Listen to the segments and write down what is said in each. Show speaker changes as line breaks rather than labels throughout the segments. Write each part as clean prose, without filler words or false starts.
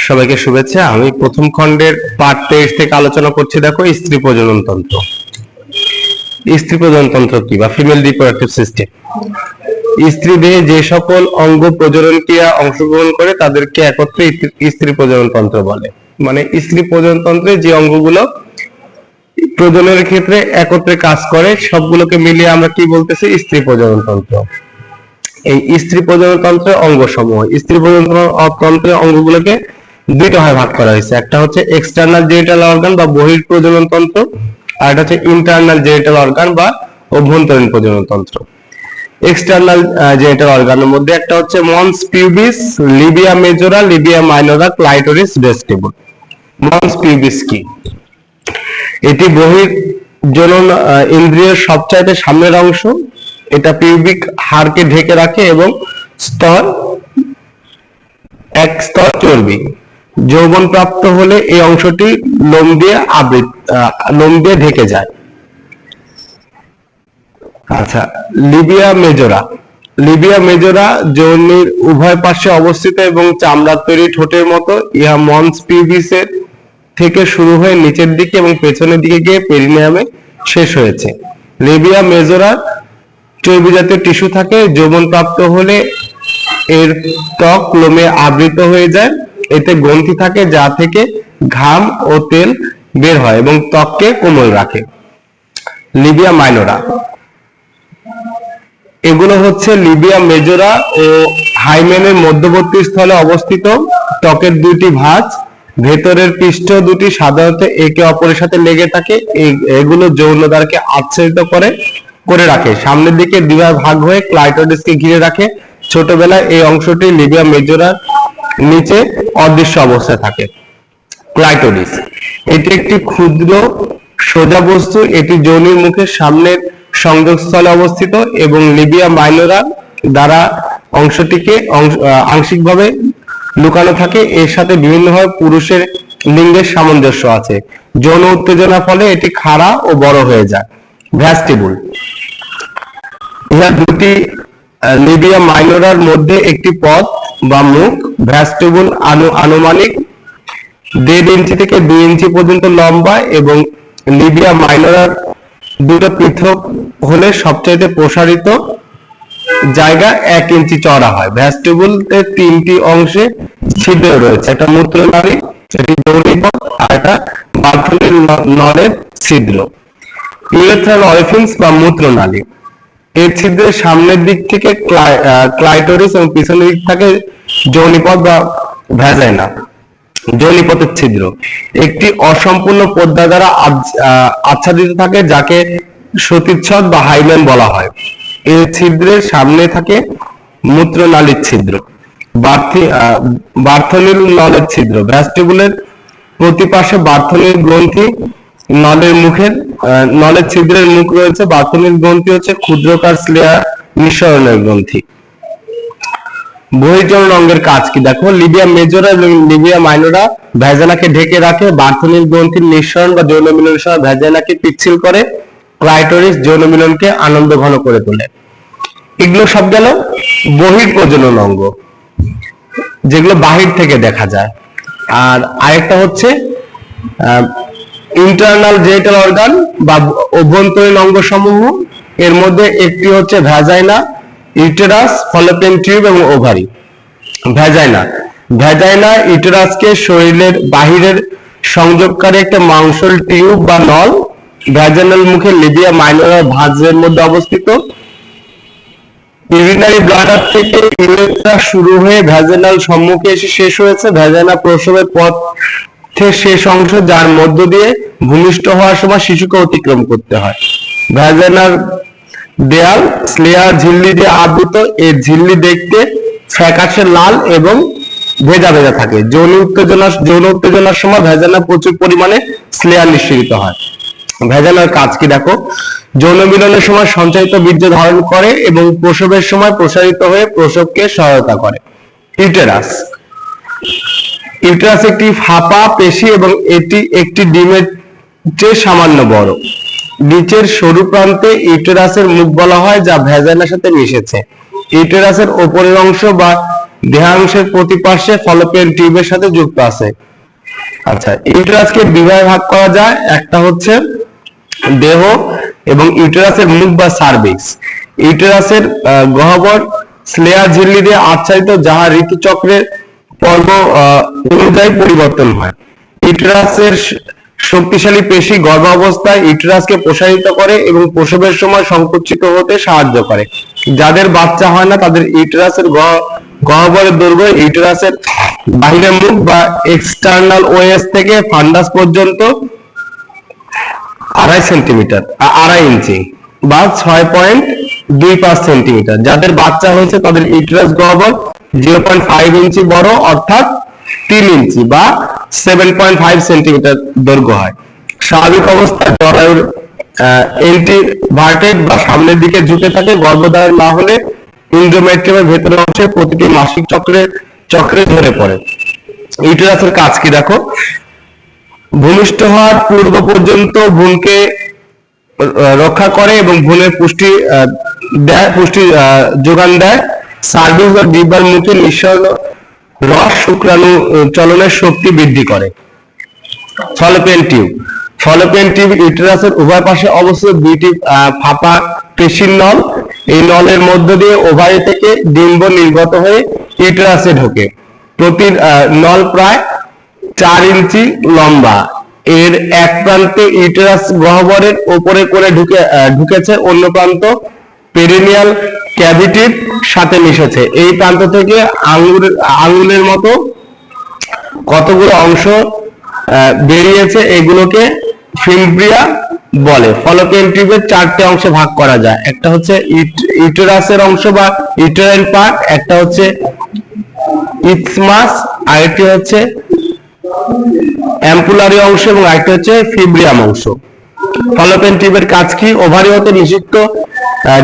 সবাইকে শুভেচ্ছা। আমি প্রথম খণ্ডের পার্ট 23 থেকে আলোচনা করছি। দেখো, স্ত্রী প্রজনন তন্ত্র। স্ত্রী প্রজনন তন্ত্র কি, বা ফিমেল রিপ্রোডাক্টিভ সিস্টেম। স্ত্রী দেহে যে সকল অঙ্গ প্রজনন ক্রিয়া অংশগ্রহণ করে তাদেরকে একত্রে স্ত্রী প্রজনন তন্ত্র বলে। মানে স্ত্রী প্রজনন তন্ত্রে যে অঙ্গগুলো প্রজননের ক্ষেত্রে একত্রে কাজ করে সবগুলোকে মিলিয়ে আমরা কি বলতেছি? স্ত্রী প্রজনন তন্ত্র। এই স্ত্রী প্রজনন তন্ত্রের অঙ্গসমূহ, স্ত্রী প্রজনন তন্ত্রের অঙ্গগুলোকে দুইটা ভাগে ভাগ করা হয়েছে। একটা হচ্ছে এক্সটার্নাল জেনিটাল অর্গান বা বহির প্রজনন তন্ত্র, আর একটা হচ্ছে ইন্টারনাল জেনিটাল অর্গান বা অভ্যন্তরীণ প্রজনন তন্ত্র। এক্সটার্নাল জেনিটাল অর্গানের মধ্যে একটা হচ্ছে mons pubis, labia majora, labia minora, clitoris, vestibule. Mons pubis কি? এটি বহির জনন ইন্দ্রিয়ের সবচাইতে সামনের অংশ। এটা পিউবিক হাড়কে ঢেকে রাখে এবং এক স্তর চর্বি। যৌবন প্রাপ্ত হলে এই অংশটি লোম দিয়ে ঢেকে যায়। আচ্ছা, লিবিয়া মেজোরা। লিবিয়া মেজোরা যৌনির উভয় পাশে অবস্থিত এবং চামড়ার তৈরি ঠোঁটের মতো। ইহা মন্স পিউবিসের থেকে শুরু হয়ে নিচের দিকে এবং পেছনের দিকে গিয়ে পেরিনিয়ামে শেষ হয়েছে। লিবিয়া মেজোরার চর্বি জাতীয় টিস্যু থাকে। যৌবন প্রাপ্ত হলে এর ত্বক লোমে আবৃত হয়ে যায়। এতে গ্রন্থি থাকে যা থেকে ঘাম ও তেল বের হয় এবং ত্বককে কোমল রাখে। লিবিয়া মাইনরা, এগুলো হচ্ছে লিবিয়া মেজোরা ও হাইমেনের মধ্যবর্তী স্থলে অবস্থিত ত্বকের দুটি ভাঁজ। ভেতরের পৃষ্ঠ দুটি সাধারণত একে অপরের সাথে লেগে থাকে। এগুলো যৌনদ্বারকে আচ্ছাদিত করে রাখে। সামনের দিকে দুভাগে ভাগ হয়ে ক্লাইটোরিসকে ঘিরে রাখে। ছোটবেলায় এই অংশটি লিবিয়া মেজোরার নিচে অদৃশ্য অবস্থায় থাকে। ক্লাইটোরিস, এটি একটি ক্ষুদ্র সোজা বস্তু। এটি যোনির মুখের সামনের সংযোগস্থলে অবস্থিত এবং লিবিয়া মাইনরা দ্বারা অংশটিকে আংশিকভাবে লুকানো থাকে। এর সাথে বিভিন্নভাবে পুরুষের লিঙ্গের সামঞ্জস্য আছে। যৌন উত্তেজনার ফলে এটি খাড়া ও বড় হয়ে যায়। ভ্যাস্টিবুল, ইহা দুটি লিবিয়া মাইনরার মধ্যে একটি পথ বা মুখ। ভ্যাস্টিবুল আনুমানিক 1.5 ইঞ্চি থেকে 2 ইঞ্চি পর্যন্ত লম্বা এবং লিবিয়া মাইনরার দুটো পৃথক হলে সবচাইতে প্রসারিত জায়গা 1 ইঞ্চি চওড়া হয়। ভ্যাস্টিবুলের 3টি অংশে ছিদ্র রয়েছে। একটা মূত্রনালী, এটি যৌনিপথ, আর একটা বার্থলির নলের ছিদ্র। ইউরেথ্রাল অরিফিন্স বা মূত্রনালী, এর ছিদ্রের সামনের দিক থেকে ক্লাইটোরিস এবং পিছনের দিক থেকে যৌনিপথ বা ভ্যাজাইনা। যৌনিপথের ছিদ্র একটি অসম্পূর্ণ পর্দা দ্বারা আচ্ছাদিত থাকে যাকে সতীচ্ছদ বা হাইমেন বলা হয়। এর ছিদ্রের সামনে থাকে মূত্রনালীর ছিদ্র, বার্থলির নলের ছিদ্র। ভ্যাস্টিবুলের প্রতি পাশে বার্থলির গ্রন্থি, নলের ছিদ্রের মুখ রয়েছে। বার্থলির গ্রন্থি হচ্ছে ক্ষুদ্রকার স্লেয়ার নিঃসরণের গ্রন্থি। বহির্জনন অঙ্গের কাজ কি? দেখো, লিবিয়া মেজোরা এবং লিবিয়া মাইনরা ভ্যাজানাকে ঢেকে রাখে। বার্থলির গ্রন্থির নিঃসরণ বা যৌন মিলনের সময় ভ্যাজানাকে পিচ্ছিল করে। ক্লাইটোরিস যৌন মিলনকে আনন্দ ঘন করে তোলে। এগুলো সব গেল বহির প্রজনন অঙ্গ, যেগুলো বাহির থেকে দেখা যায়। আর আরেকটা হচ্ছে ইন্টারনাল জেনিটাল অর্গান বা অভ্যন্তরীণ অঙ্গ সমূহ। এর মধ্যে একটি হচ্ছে ভ্যাজাইনা, ইউটেরাস, ফলোপিয়ান টিউব এবং ওভারি। ভ্যাজাইনা ইউটেরাসকে শরীরের বাহিরের সংযোগকারী একটা মাংসল টিউব বা নল। ভ্যাজাইনাল মুখে লিবিয়া মাইনরা ভাঁজের মধ্যে অবস্থিত। ইউরিনারি ব্লাডার থেকে ইউরেথ্রা শুরু হয়ে ভ্যাজাইনাল সম্মুখে এসে শেষ হয়েছে। ভ্যাজাইনা প্রসবের পথের শেষ অংশ, যার মধ্য দিয়ে ভূমিষ্ঠ হওয়ার সময় শিশুকে অতিক্রম করতে হয়। ভ্যাজাইনার দেয়াল স্লেয়ার ঝিল্লি দিয়ে আবৃত। এই ঝিল্লি দেখতে ফ্যাকাশে লাল এবং ভেজা ভেজা থাকে। যৌন উত্তেজনার সময় ভ্যাজাইনা প্রচুর পরিমাণে স্লেয়ার নিঃসৃত হয়। ভ্যাজাইনার কাজ কি? দেখো, যৌন মিলনের সময় সঞ্চারিত বীর্য ধারণ করে এবং প্রসবের সময় প্রসারিত হয়ে প্রসবকে সহায়তা করে। ইউটেরাস একটি ফাঁপা পেশি এবং এটি একটি ডিমের চেয়ে সামান্য বড়। নিচের সরু প্রান্তে ইউটেরাসের মুখ বলা হয়, যা ভ্যাজাইনার সাথে মিশেছে। ইউটেরাসের উপরের অংশ বা দেহাংশের প্রতি পার্শ্বে ফলোপিয়ান টিউবের সাথে যুক্ত আছে। আচ্ছা, ইউটেরাসকে দুইভাবে ভাগ করা যায়, একটা হচ্ছে দেহ এবং ইউটেরাসের মুখ বা সার্ভিক্স। ইউটেরাসের গহ্বর স্লেয়ার ঝিল্লি দিয়ে আচ্ছাদিত, যাহা ঋতুচক্রের পর্ব অনুযায়ী পরিবর্তন হয়। ইউটেরাসের শক্তিশালী পেশি গর্ভাবস্থায় ইউটেরাসকে প্রসারিত করে এবং প্রসবের সময় সংকুচিত হতে সাহায্য করে। যাদের বাচ্চা হয় না তাদের ইউটেরাসের গহ্বরের দৈর্ঘ্য ইউটেরাসের বাহিরের মুখ বা এক্সটার্নাল ওএস থেকে ফান্ডাস পর্যন্ত 2.5 ইঞ্চি বা 6.25 সেন্টিমিটার। যাদের বাচ্চা হয়েছে তাদের ইউটেরাস গহ্বর 0.5 ইঞ্চি বড়, অর্থাৎ 3 ইঞ্চি বা 7.5 সেন্টিমিটার দৈর্ঘ্য হয়। স্বাভাবিক অবস্থায় জরায়ুর এন্টিভার্টেড বা সামনের দিকে ঝুঁকে থাকে। গর্ভধারণ না হলে এন্ডোমেট্রিয়ামের ভেতরের অংশে প্রতিটি মাসিক চক্রে ধরে পড়ে। ইউটেরাসের কাজ কি দেখো, ভূমিষ্ঠ হওয়ার পূর্ব পর্যন্ত ভ্রূণকে রক্ষা করে এবং ভ্রূণের পুষ্টি যোগান দেয়। সার্ভিক্স বা ডিম্বার মুখে নিঃসরণ রস শুক্রাণু চলনের শক্তি বৃদ্ধি করে। Fallopian tube. ফলোপিয়ান টিউব ইউটেরাসের উভয় পাশে অবস্থিত দুইটি ফাঁপা পেশির নল। এই নলের মধ্য দিয়ে ওভারি থেকে ডিম্ব নির্গত হয়ে ইউটেরাসে ঢোকে। প্রতি নল প্রায় 4 ইঞ্চি লম্বা। এর এক প্রান্তে ইউটেরাস গহ্বরের উপরে করে ঢুকেছে, অন্য প্রান্ত পেরিনিয়াল ক্যাভিটির সাথে মিশেছে। এই প্রান্ত থেকে আঙ্গুলের মতো কতগুলো অংশ বেরিয়েছে, এগুলোকে ফিমব্রিয়া বলে। ফলোপিয়ান টিউবের 4টে অংশে ভাগ করা যায়, একটা হচ্ছে ইউটেরাসের অংশ বা ইউটেরাইন পার্ট, একটা হচ্ছে ইসমাস, আরেকটি হচ্ছে অ্যাম্পুলারি অংশ এবং আরেকটি হচ্ছে ফিব্রিয়াম অংশ। ফলোপিয়ান টিউবের কাজ কি, ওভারি হতে নিষিক্ত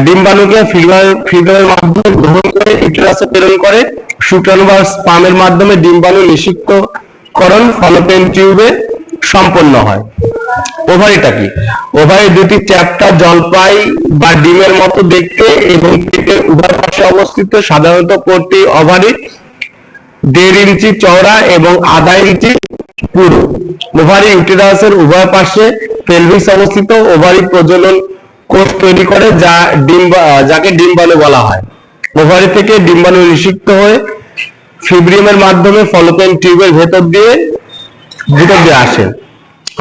ডিম্বাণুকে ফিব্রিয়ামের মাধ্যমে গ্রহণ করে ইউটেরাসে প্রেরণ করে। শুক্রাণু বা স্পামের মাধ্যমে ডিম্বাণু নিষিক্তকরণ ফলোপিয়ান টিউবে সম্পন্ন হয়। ওভারিটা কি, ওভারি দুটি চ্যাপ্টা জলপাই বা ডিমের মতো দেখতে এবং পেটের উভয় পাশে অবস্থিত। সাধারণত প্রতি ওভারি 1.5 ইঞ্চি চওড়া এবং 1/2 ইঞ্চি পুরু। ওভারি ইউটেরাসের উভয় পাশে পেলভিস অবস্থিত। ওভারি প্রজনন কোষ তৈরি করে যাকে ডিম্বাণু বলা হয়। ওভারি থেকে ডিম্বাণু নিষিক্ত হয়ে ফিব্রিয়ামের মাধ্যমে ফলোপিয়ান টিউবের ভেতর দিয়ে আসে।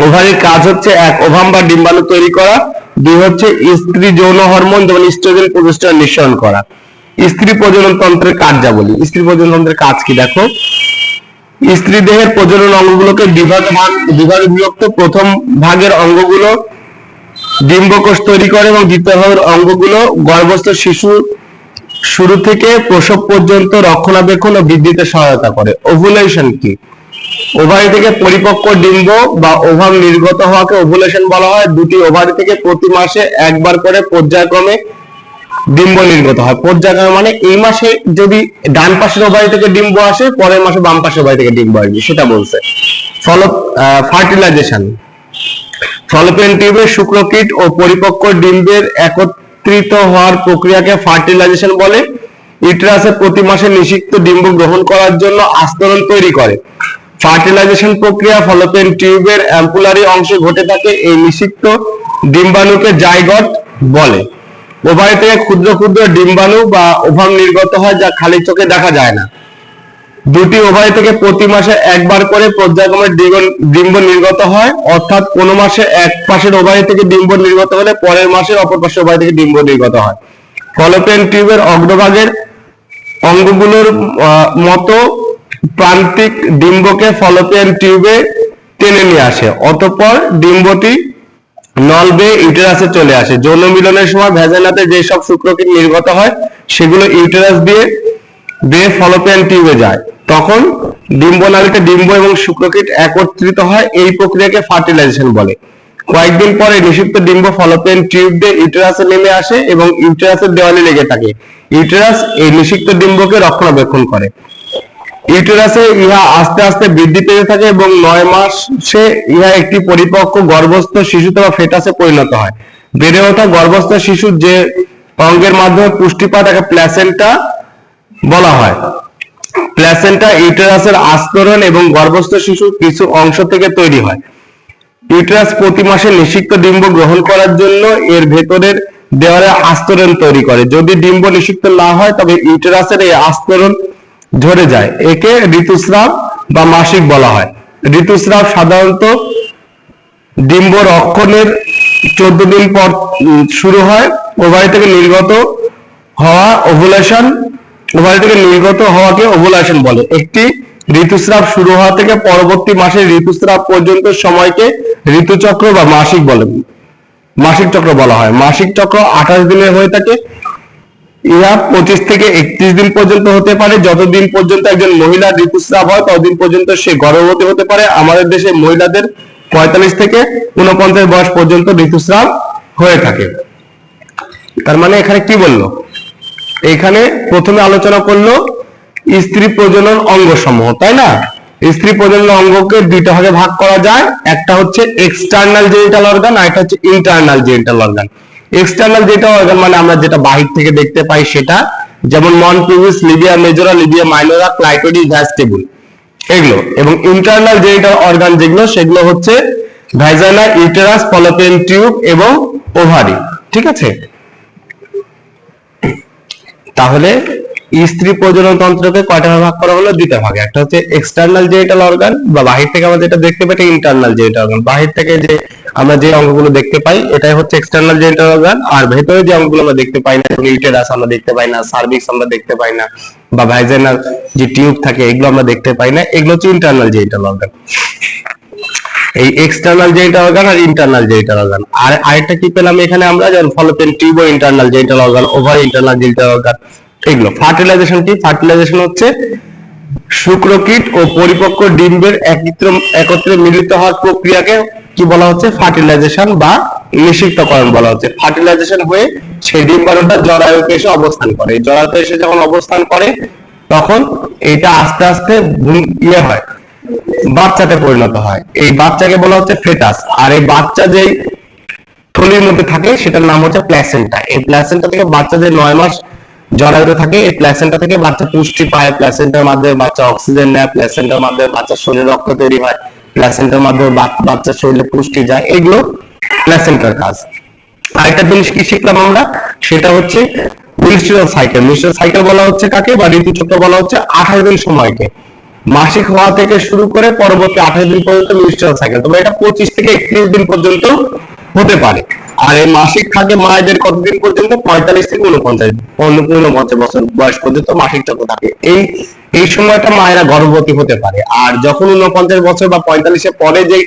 ওভারির কাজ হচ্ছে 1 ওভাম বা ডিম্বাণু তৈরি করা, 2 হচ্ছে স্ত্রী যৌন হরমোন যেমন ইস্ট্রোজেন প্রোজেস্টেরন নিঃসরণ করা। স্ত্রী প্রজনন তন্ত্রের কার্যাবলী। স্ত্রী প্রজনন তন্ত্রের কাজ কি দেখো, স্ত্রী দেহের প্রজনন অঙ্গগুলোকে বিভাগে বিভক্ত। প্রথম ভাগের অঙ্গগুলো ডিম্বকোষ তৈরি করে এবং দ্বিতীয় ভাগের অঙ্গগুলো গর্ভস্থ শিশু শুরু থেকে প্রসব পর্যন্ত রক্ষণাবেক্ষণ ও বৃদ্ধিতে সহায়তা করে। ওভুলেশন কি, ওভারি থেকে পরিপক্ক ডিম্ব বা ওভাম নির্গত হওয়াকে ওভুলেশন বলা হয়। দুটি ওভারি থেকে প্রতি মাসে একবার করে পর্যায়ক্রমে ডিম্ব নির্গত হয়। পর্যায়ক্রমে মানে এই মাসে যদি ডান পাশের ওভারি থেকে ডিম্ব আসে, পরের মাসে বাম পাশের ওভারি থেকে ডিম্ব আসবে, সেটা বলছে। ফার্টিলাইজেশন। ফলোপিয়ান টিউবের শুক্রকীট ও পরিপক্ক ডিম্বের একত্রিত হওয়ার প্রক্রিয়াকে ফার্টিলাইজেশন বলে। ইউটেরাসে প্রতি মাসে নিষিক্ত ডিম্ব গ্রহণ করার জন্য আস্তরণ তৈরি করে। ফার্টিলাইজেশন প্রক্রিয়া ফলোপিয়ান টিউবের অ্যাম্পুলারি অংশে ঘটে থাকে। এই নিষিক্ত ডিম্বাণুকে জাইগট বলে। ওভারি থেকে ক্ষুদ্র ক্ষুদ্র ডিম্বাণু বা ওভাম নির্গত হয়, যা খালি চোখে দেখা যায় না। দুটি ওভারি থেকে প্রতি মাসে একবার করে পর্যায়ক্রমে ডিম্ব নির্গত হয়, অর্থাৎ কোন মাসে এক পাশের ওভারি থেকে ডিম্ব নির্গত হলে পরের মাসে অপর পাশের ওভারি থেকে ডিম্ব নির্গত হয়। ফলোপিয়ান টিউবের অগ্রভাগের অঙ্গগুলোর মতো প্রান্তিক ডিম্বকে ফলোপিয়ান টিউবে টেনে নিয়ে আসে, অতঃপর ডিম্বটি নল বেয়ে ইউটেরাসে চলে আসে। যৌন মিলনের সময় ভ্যাজাইনাতে যেসব শুক্রকীট নির্গত হয় সেগুলো ইউটেরাস বেয়ে ফলোপিয়ান টিউবে যায়। তখন ডিম্বনালীতে ডিম্ব এবং শুক্রকীট একত্রিত হয়। এই প্রক্রিয়াকে ফার্টিলাইজেশন বলে। কয়েকদিন পরে নিষিক্ত ডিম্ব ফলোপিয়ান টিউব দিয়ে ইউটেরাসে নেমে আসে এবং ইউটেরাসের দেওয়ালে লেগে থাকে। ইউটেরাস এই নিষিক্ত ডিম্বকে রক্ষণাবেক্ষণ করে। ইউটেরাসে ইহা আস্তে আস্তে বৃদ্ধি পেতে থাকে এবং 9 মাসে ইহা একটি পরিপক্ক গর্ভস্থ শিশুতে বা ফেটাসে পরিণত হয়। বেড়ে ওঠা গর্ভস্থ শিশু যে অঙ্গের মাধ্যমে পুষ্টি পায় তাকে প্ল্যাসেন্টা বলা হয়। প্ল্যাসেন্টা ইউটেরাসের আস্তরণ এবং গর্ভস্থ শিশুর কিছু অংশ থেকে তৈরি হয়। ইউটেরাস প্রতি মাসে নিষিক্ত ডিম্ব গ্রহণ করার জন্য এর ভেতরের দেওয়ালে আস্তরণ তৈরি করে। যদি ডিম্ব নিষিক্ত না হয় তবে ইউটেরাসের এই আস্তরণ ঝরে যায়, একে ঋতুস্রাব বা মাসিক বলা হয়। ঋতুস্রাব সাধারণত ডিম্ব রক্ষণের 14 দিন পর শুরু হয়। ওভারি থেকে নির্গত হওয়া ওভুলেশন, ওভারি থেকে নির্গত হওয়াকে ওভুলেশন বলে। একটি ঋতুস্রাব শুরু হওয়া থেকে পরবর্তী মাসের ঋতুস্রাব পর্যন্ত সময়কে ঋতুচক্র বা মাসিক বলে, মাসিক চক্র বলা হয়। মাসিক চক্র 28 দিনের হয়ে থাকে। ইহা 25 থেকে 31 দিন পর্যন্ত হতে পারে। যতদিন পর্যন্ত একজন মহিলার ঋতুস্রাব হয় ততদিন পর্যন্ত সে গর্ভবতী হতে পারে। আমাদের দেশে মহিলাদের 45 থেকে 49 বয়স পর্যন্ত ঋতুস্রাব হয়ে থাকে। তার মানে এখানে কি বললো, এখানে প্রথমে আলোচনা করলো স্ত্রী প্রজনন অঙ্গ সমূহ, তাই না? স্ত্রী প্রজনন অঙ্গকে দুইটা ভাগে ভাগ করা যায়, একটা হচ্ছে এক্সটার্নাল জেনিটাল অর্গান আর একটা হচ্ছে internal genital organ. External genital organ মানে আমরা যেটা বাহির থেকে দেখতে পাই সেটা, যেমন মন pubis, Libya মেজরা, Libya minora, clitoris, ভ্যাস্টিবুল এগুলো। এবং ইন্টারনাল জেনিটাল অর্গান যেগুলো সেগুলো হচ্ছে ভাইজানা, ইউটেরাস, ফলোপিয়ান টিউব এবং ওভারি। ঠিক আছে, তাহলে স্ত্রী প্রজনন তন্ত্রকে কয়টা ভাগ করা হলো? দুইটা ভাগে। একটা হচ্ছে এক্সটার্নাল জেনিটাল অর্গান বা বাহির থেকে আমরা যেটা দেখতে পাই, ইন্টারনাল জেনিটাল অর্গান। বাহির থেকে যে আমরা যে অঙ্গগুলো দেখতে পাই এটাই হচ্ছে এক্সটার্নাল জেনিটাল অর্গান। আর ভেতরে যে অঙ্গগুলো আমরা দেখতে পাই না, ইউটেরাস আমরা দেখতে পাই না, সার্ভিক্স আমরা দেখতে পাই না, বা ভাইজানাল যে টিউব থাকে এগুলো আমরা দেখতে পাই না, এগুলো হচ্ছে ইন্টারনাল জেনিটাল অর্গান। এই এক্সটার্নাল জেনিটাল অর্গান আর ইন্টারনাল জেনিটাল অর্গান। আর আরেকটা কি পেলাম এখানে আমরা, যেমন ফলোপিয়ান টিউব ও internal genital organ, ovary internal genital organ এগুলো। ফার্টিলাইজেশন কি? ফার্টিলাইজেশন হচ্ছে শুক্রকীট ও পরিপক্ক ডিম্বের একত্রে মিলিত হওয়ার প্রক্রিয়াকে কি বলা হচ্ছে? ফার্টিলাইজেশন বা নিষিক্তকরণ বলা হচ্ছে। ফার্টিলাইজেশন হয়ে সেই ডিম্বাণুটা জরায়ুতে এসে অবস্থান করে। জরায়ুতে এসে যখন অবস্থান করে তখন এটা আস্তে আস্তে ইয়ে হয়, বাচ্চাতে পরিণত হয়। এই বাচ্চাকে বলা হচ্ছে ফেটাস। আর এই বাচ্চা যেই থলির মধ্যে থাকে সেটার নাম হচ্ছে প্ল্যাসেন্টা। এই প্ল্যাসেন্টা থেকে বাচ্চা যে 9 মাস জরায়ুতে থাকে, এই প্ল্যাসেন্টা থেকে বাচ্চা পুষ্টি পায়, প্ল্যাসেন্টার মাধ্যমে বাচ্চা অক্সিজেন নেয়, প্ল্যাসেন্টার মাধ্যমে বাচ্চার শরীরে রক্ত তৈরি হয়, প্ল্যাসেন্টার মাধ্যমে বাচ্চার শরীরে পুষ্টি যায়। এগুলো প্ল্যাসেন্টার কাজ। আরেকটা জিনিস কি শিখলাম আমরা, সেটা হচ্ছে মিনস্ট্রুয়াল সাইকেল। মিনস্ট্রুয়াল সাইকেল বলা হচ্ছে কাকে, বা ঋতুচক্র বলা হচ্ছে 28 দিন সময়কে। মাসিক হওয়া থেকে শুরু করে পরবর্তী 28 দিন পর্যন্ত মিনস্ট্রুয়াল সাইকেল। তবে এটা 25 থেকে 31 দিন পর্যন্ত হতে পারে। আর এই মাসিক থাকে মায়েদের কতদিন পর্যন্ত? 45 থেকে 49 বছর বয়স পর্যন্ত মাসিক চক্র থাকে। এই সময়টা মায়েরা গর্ভবতী হতে পারে। আর যখন 49 বছর বা 45-এর পরে যে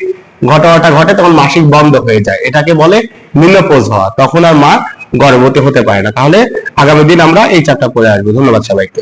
ঘটনাটা ঘটে তখন মাসিক বন্ধ হয়ে যায়, এটাকে বলে মেনোপজ হওয়া। তখন আর মা গর্ভবতী হতে পারে না। তাহলে আগামী দিন আমরা এই চ্যাপ্টার পড়ে আসবো। ধন্যবাদ সবাইকে।